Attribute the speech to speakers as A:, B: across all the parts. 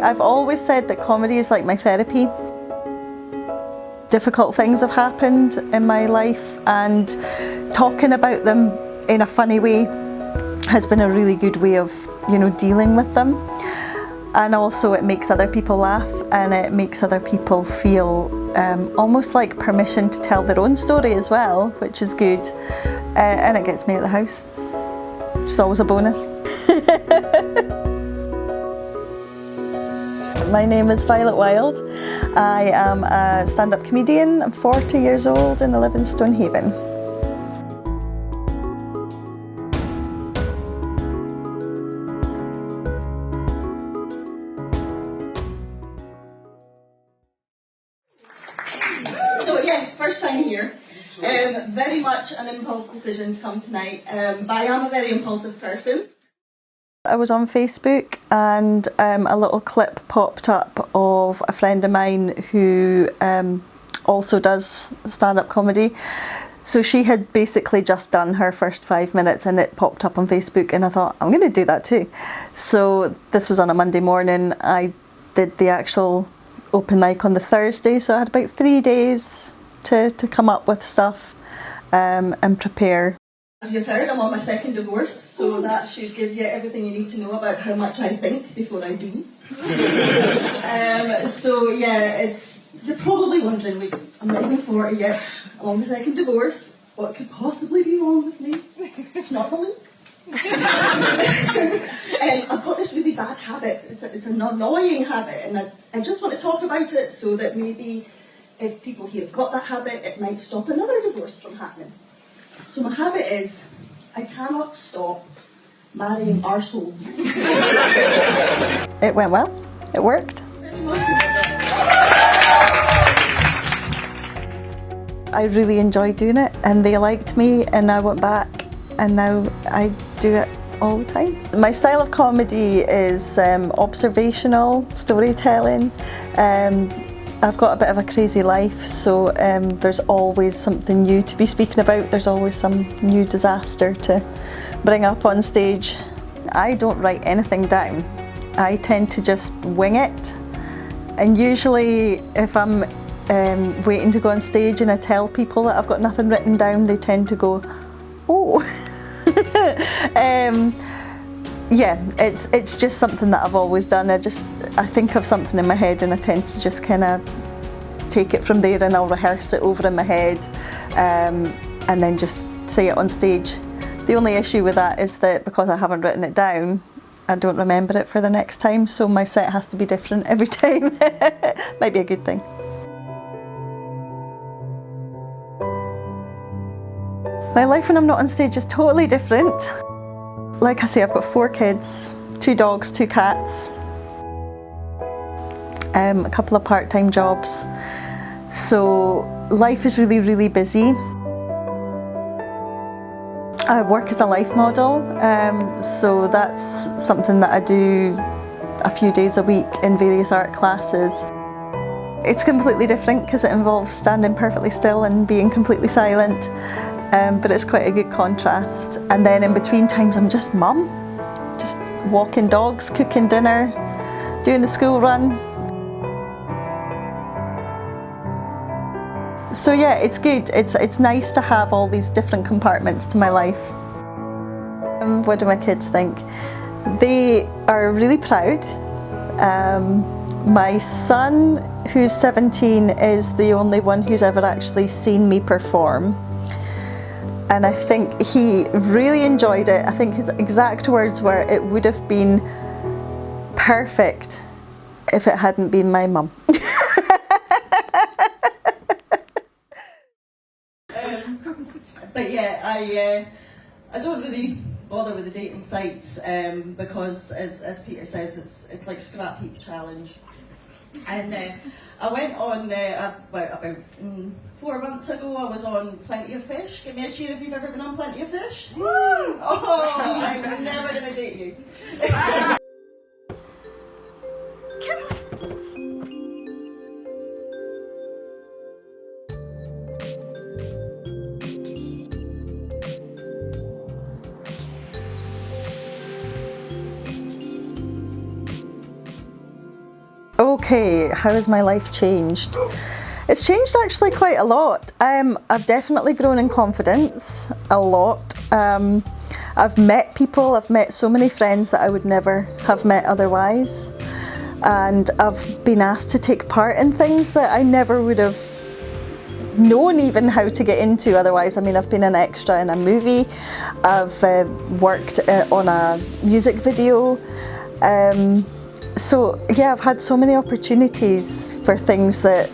A: I've always said that comedy is like my therapy. Difficult things have happened in my life, and talking about them in a funny way has been a really good way of, dealing with them. And also it makes other people laugh, and it makes other people feel almost like permission to tell their own story as well, which is good. And it gets me out of the house, which is always a bonus. My name is Violet Wilde. I am a stand-up comedian. I'm 40 years old and I live in Stonehaven. So again, first time here. Very much an impulse decision to come tonight, but I am a very impulsive person. I was on Facebook and a little clip popped up of a friend of mine who also does stand-up comedy. So she had basically just done her first 5 minutes and it popped up on Facebook, and I thought, I'm going to do that too. So this was on a Monday morning. I did the actual open mic on the Thursday, so I had about 3 days to come up with stuff and prepare. As you've heard, I'm on my second divorce, so that should give you everything you need to know about how much I think before I do. So yeah, you're probably wondering, like, I'm not even 40 yet, I'm on my second divorce, what could possibly be wrong with me? It's not the looks. I've got this really bad habit, it's an annoying habit, and I just want to talk about it so that maybe if people here have got that habit, it might stop another divorce from happening. So my habit is, I cannot stop marrying arseholes. It went well, it worked. I really enjoyed doing it, and they liked me, and I went back, and now I do it all the time. My style of comedy is observational storytelling. I've got a bit of a crazy life, so there's always something new to be speaking about. There's always some new disaster to bring up on stage. I don't write anything down. I tend to just wing it. And usually if I'm waiting to go on stage and I tell people that I've got nothing written down, they tend to go, oh. Yeah, it's just something that I've always done. I think of something in my head and I tend to just kind of take it from there, and I'll rehearse it over in my head and then just say it on stage. The only issue with that is that because I haven't written it down, I don't remember it for the next time, so my set has to be different every time. Might be a good thing. My life when I'm not on stage is totally different. Like I say, I've got 4 kids, 2 dogs, 2 cats, a couple of part-time jobs. So life is really, really busy. I work as a life model, so that's something that I do a few days a week in various art classes. It's completely different because it involves standing perfectly still and being completely silent. But it's quite a good contrast. And then in between times I'm just mum, just walking dogs, cooking dinner, doing the school run. So yeah, it's good. It's nice to have all these different compartments to my life. What do my kids think? They are really proud. My son, who's 17, is the only one who's ever actually seen me perform. And I think he really enjoyed it. I think his exact words were, it would have been perfect if it hadn't been my mum. But yeah, I don't really bother with the dating sites because, as Peter says, it's like scrap heap challenge. And I went on about 4 months ago. I was on Plenty of Fish. Give me a cheer if you've ever been on Plenty of Fish. Woo! Oh, I'm never gonna date you. Okay, how has my life changed? It's changed actually quite a lot. I've definitely grown in confidence a lot. I've met people, I've met so many friends that I would never have met otherwise. And I've been asked to take part in things that I never would have known even how to get into otherwise. I mean, I've been an extra in a movie, I've worked on a music video. So yeah, I've had so many opportunities for things that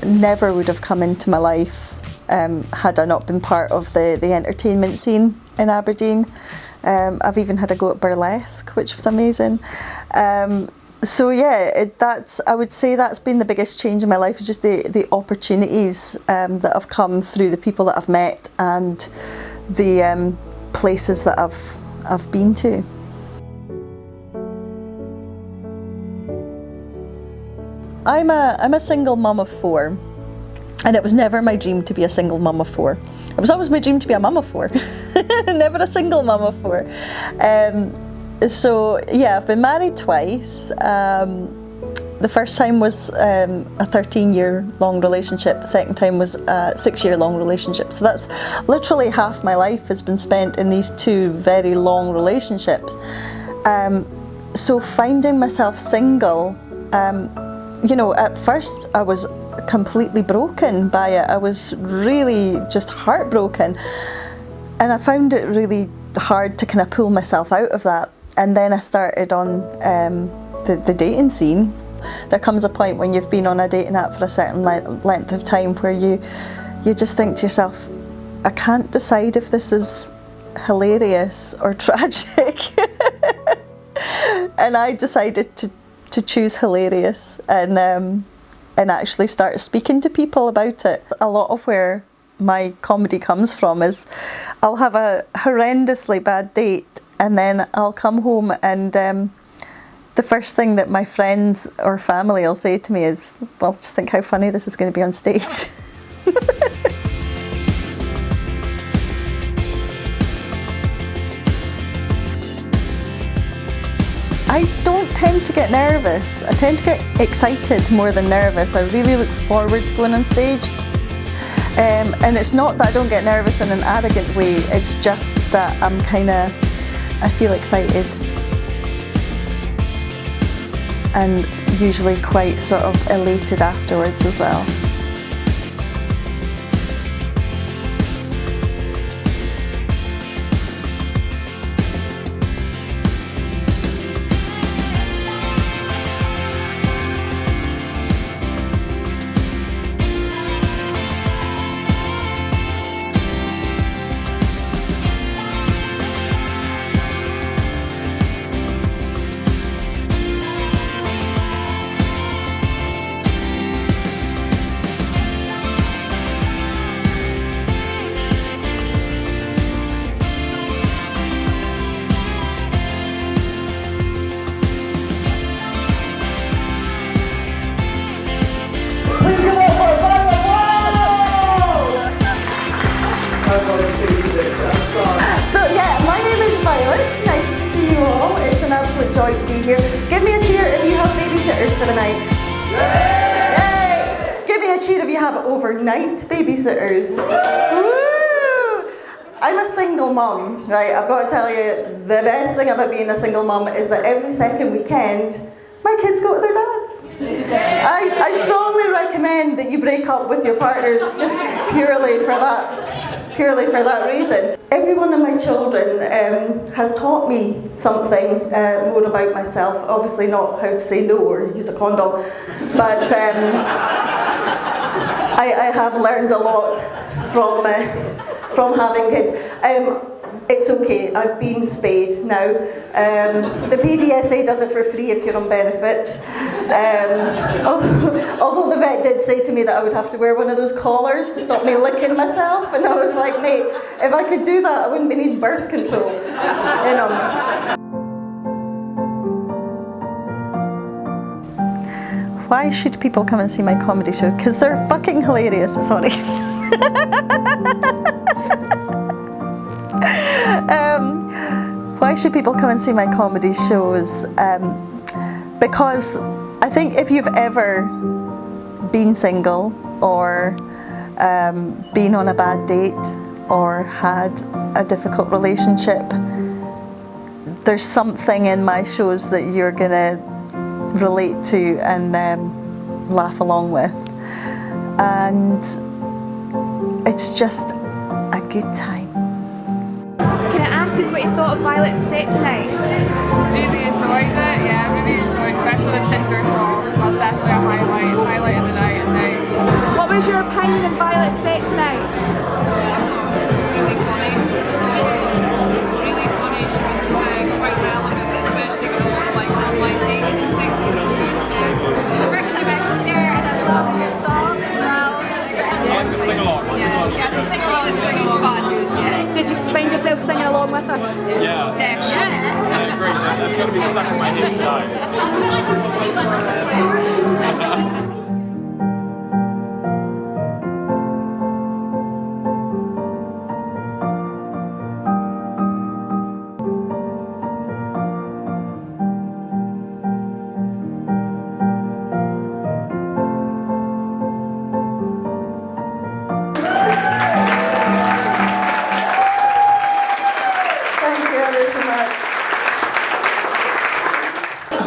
A: never would have come into my life had I not been part of the entertainment scene in Aberdeen. I've even had a go at burlesque, which was amazing. So yeah, I would say that's been the biggest change in my life, is just the opportunities that have come through the people that I've met and the places that I've been to. I'm a single mum of 4, and it was never my dream to be a single mum of 4. It was always my dream to be a mum of 4, never a single mum of 4. So yeah, I've been married twice. The first time was a 13-year long relationship. The second time was a 6-year long relationship. So that's literally half my life has been spent in these 2 very long relationships. So finding myself single, you know, at first I was completely broken by it. I was really just heartbroken, and I found it really hard to kind of pull myself out of that. And then I started on the dating scene. There comes a point when you've been on a dating app for a certain length of time where you just think to yourself, I can't decide if this is hilarious or tragic. And I decided to choose hilarious and actually start speaking to people about it. A lot of where my comedy comes from is I'll have a horrendously bad date, and then I'll come home and the first thing that my friends or family will say to me is, well, just think how funny this is going to be on stage. I don't tend to get nervous. I tend to get excited more than nervous. I really look forward to going on stage. And it's not that I don't get nervous in an arrogant way, it's just that I feel excited. And usually quite sort of elated afterwards as well. So yeah, my name is Violet. Nice to see you all. It's an absolute joy to be here. Give me a cheer if you have babysitters for the night. Yay! Give me a cheer if you have overnight babysitters. Woo! I'm a single mum, right? I've got to tell you, the best thing about being a single mum is that every second weekend, my kids go to their dads. I strongly recommend that you break up with your partners just purely for that reason. Every one of my children has taught me something more about myself. Obviously not how to say no or use a condom, but I have learned a lot from having kids. It's okay, I've been spayed now. The PDSA does it for free if you're on benefits. Although the vet did say to me that I would have to wear one of those collars to stop me licking myself, and I was like, mate, if I could do that, I wouldn't be needing birth control. You know. Why should people come and see my comedy show? Because they're fucking hilarious, sorry. Why should people come and see my comedy shows? Because I think if you've ever been single or been on a bad date or had a difficult relationship, there's something in my shows that you're gonna relate to and laugh along with, and it's just a good time.
B: Can I ask us what you thought of Violet's set tonight?
C: Really enjoyed it, yeah, really enjoyed, especially the Tinder song. That's definitely a highlight of the night, I think.
B: What was your opinion of Violet's set tonight?
C: I thought it was really funny. She was really funny, she was quite relevant, especially with all the like online dating and things, so it was good.
B: It's the first time I've seen her and I loved your song as well.
D: I like the sing-along.
C: Yeah, the sing-along was good, yeah.
B: Did you find yourself singing along with her?
D: Yeah.
C: Definitely.
D: Yeah, great. That's going to be stuck in my head tonight.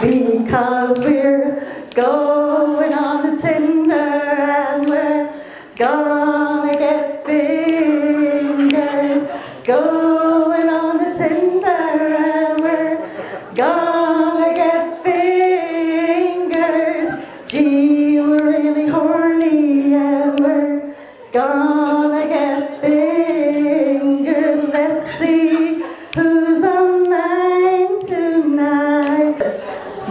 A: Because we're going on to Tinder and we're gonna get fingered. Going on to Tinder and we're gonna get fingered. Gee, we're really horny and we're gonna get fingered. Let's see who's online tonight.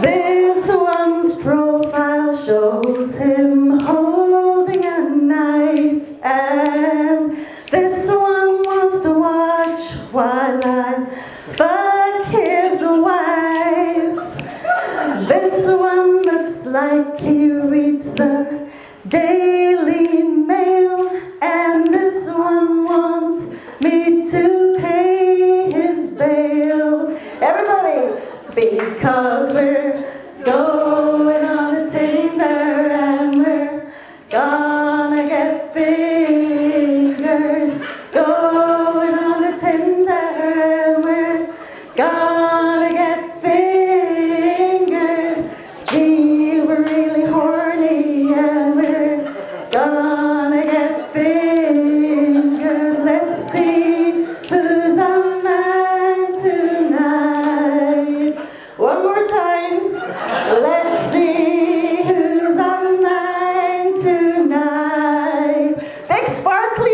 A: This one's profile shows him holding a knife, and this one wants to watch while I fuck his wife. This one looks like he reads the Daily Mail, and this one wants me to pay his bail. Everybody! Because we're going on a Tinder and we're gonna get fingered. Going on a Tinder and we're gonna get fingered. Gee, we're really horny and we're gonna get fingered. Let's see who's online tonight. One more time. Let's see who's online tonight. Big sparkly